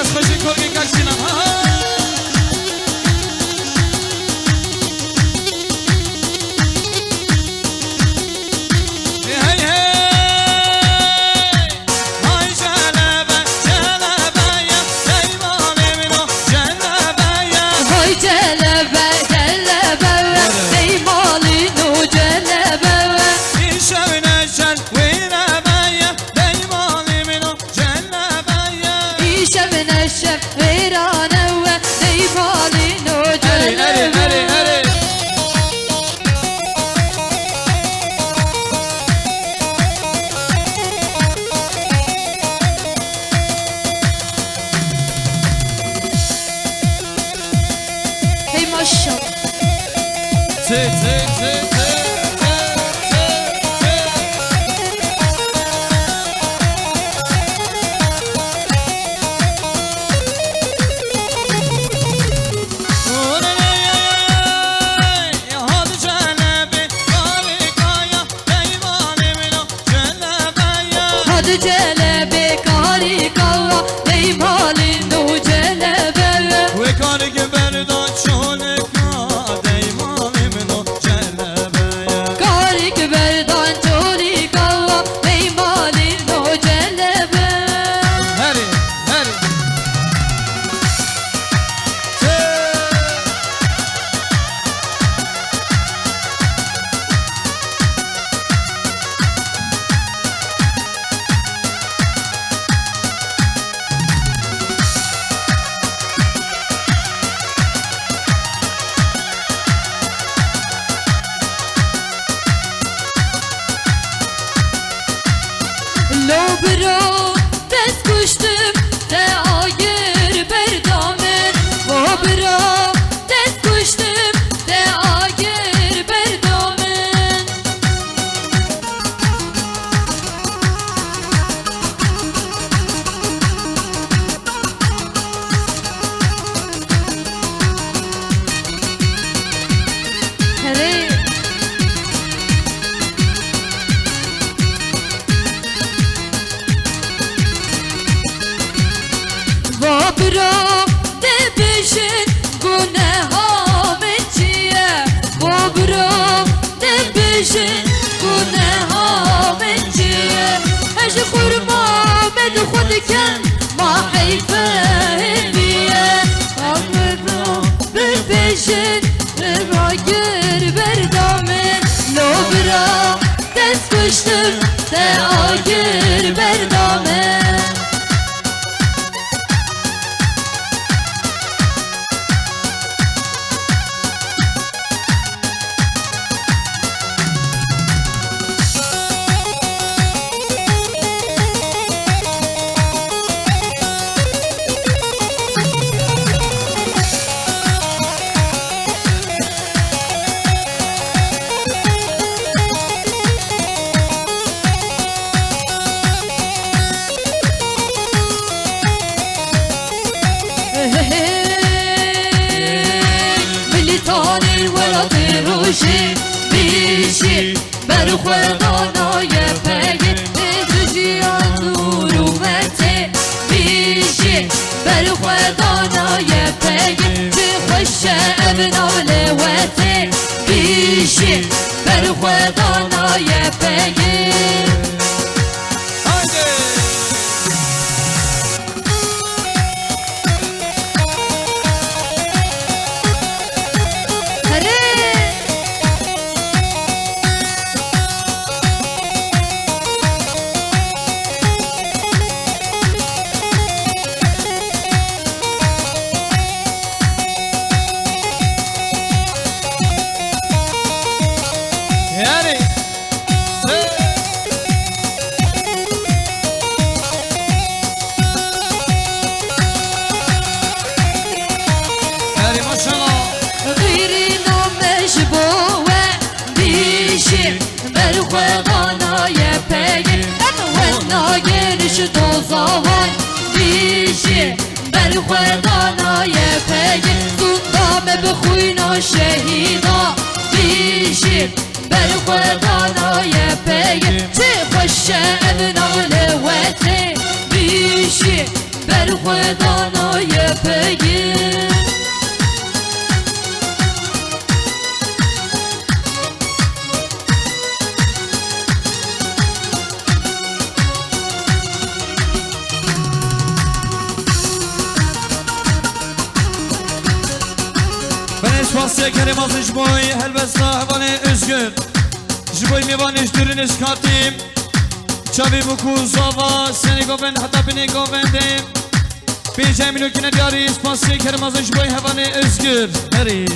دست خوشی کرگی کشینم خدانای پیگی زندام بخوینا شهیدا بیشی بر خدانای پیگی چه خوشه ابنا لوتی بیشی بر خدانای spasiye kelimazı jboy helbesta hevane özgür jboy mevaniş dürünüz katim çavi buku zava seni goven hatta beni govendim bir minukine diyarı spasiye kelimazı jboy hevane özgür heri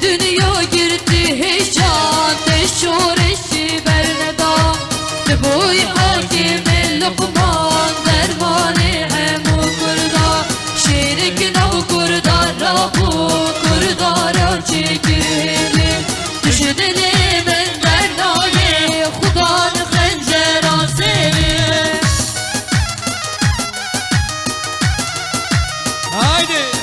Dünya girdi heyecan Deşoreşi berneda Boy hakimi Lokman Dermani hemu kurda Şerik nav kurda Rabu kurdara çekili Düşünelimin bernayı Hudan khencera sevi haydi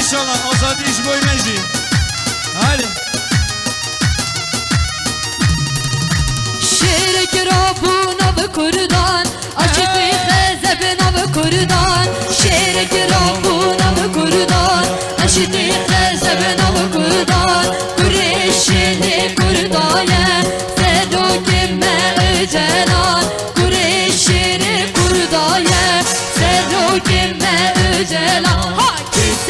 İnşallah azadi iş boy mecdi. Haydi. Şerik Rabbuna ve kurdan Aşık-ı Xezebina ve kurdan Şerik Rabbuna ve kurdan Aşık-ı Xezebina ve kurdan Kureşini kurdaya Sedokime öcelan Kureşini kurdaya Sedokime öcelan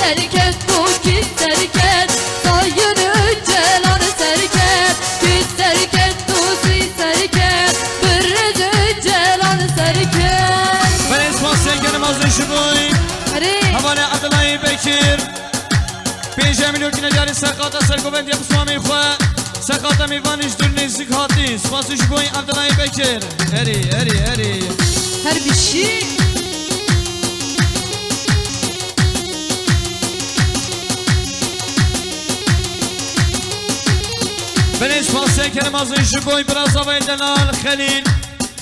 Serket bu ki serket Sayın öcelan serket Ki serket dosi serket Bırrız öcelan serket Ben espasiye kelimazı jboy Havale Abdülay Bekir 5 milyon cari sakata sergovendi yapısmami khua Sakata mivaniş dürnezik hati Spası jboy Abdülay Bekir Eri Her bir şey Ben espasiye kelimazı jboy Biraz havayı delal Khalil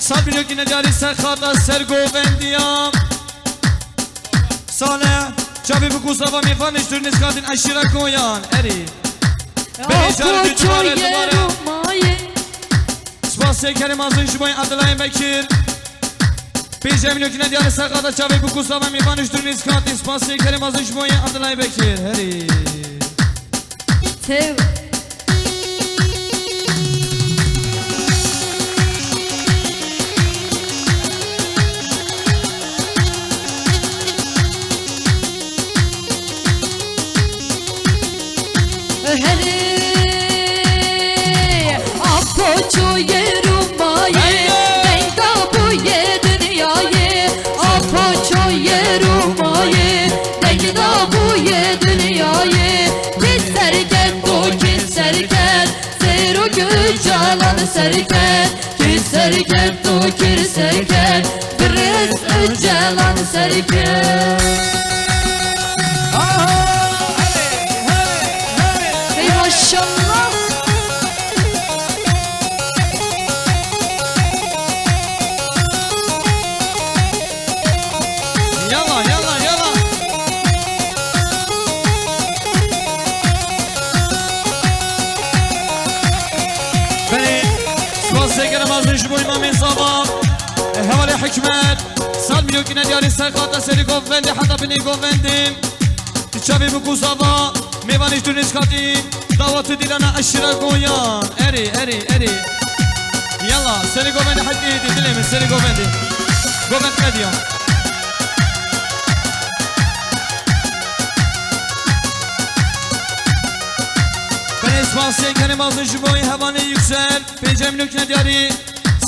Sad milyon cari sakata sergovendiyam Saleh Çavi bu kusava mivaniş dürnezik hatin aşira koyan Eri Spasiye kelimazı jboy Abdülay Bekir 5 milyon diyarı sakata çavi bu kusava mivaniş dürnezik hatin Spasiye kelimazı jboy Abdülay Bekir Heri Sev Apoço yerumaye Denga bu ye dünyayı Apoço yerumaye Denga bu ye dünyayı Kis serket do kis serket Zero gücalan serket Kis serket do kis serket Kırız öcalan serket Hey maşallah سيقنا مازن شبوي ما من صباب هوالي حكمت سال میلیون که ندیاری سرخاطه سری گوونده حتی بینی گوونده چاوی بکو زاوا میوانش دونش کاتی دعوت دیلانه اشرا گویان اری اری اری يلا سري جوفندي حد ايدي دليم سري جوفندي جوفند ميديوم ben espansiye kelimazı jiboy havane yüksel Peycem nükne diyari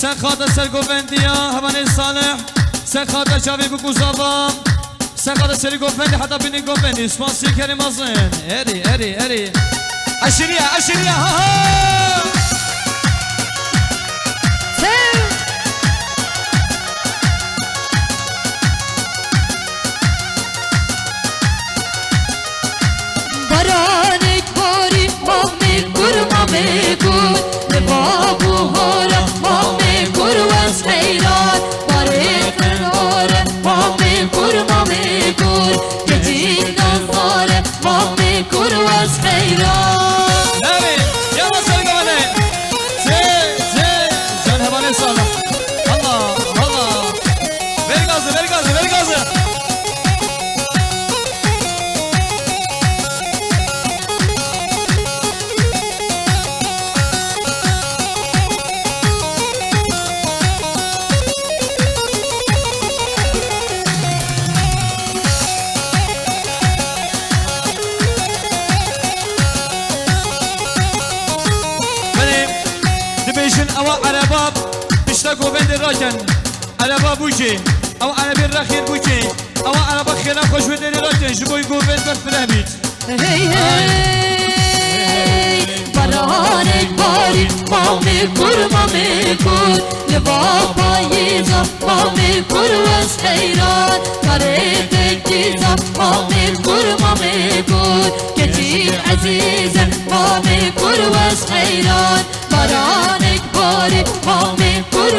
sen khata ser govendiya havane salih sen khata çavi bu kuzava sen khata seri govendi hatta bini govendi espansiye kelimazı eri eri eri aşiriya aşiriya ha ha میگون لبابو هاره ما میگور وز حیران باره قراره ما میگور ما میگور که جین نظاره ما میگور وز حیران نبی یلا سرگا بده زی جان هبانه سالا الله الله ver gazı ver gazı ver gazı او عرباب بشتاقو بند راكن عربا بوكي او عربي الرخير بوكي او عربا خيلا خوش بدل راكن جبوي قو بند برفله بيت هی هی بارانک باری ما میکور لبابا یزا ما میکور وز حیران کاره تکیزا ما میکور که جین عزیزه ما میکور وز حیران بارانک باری ما میکور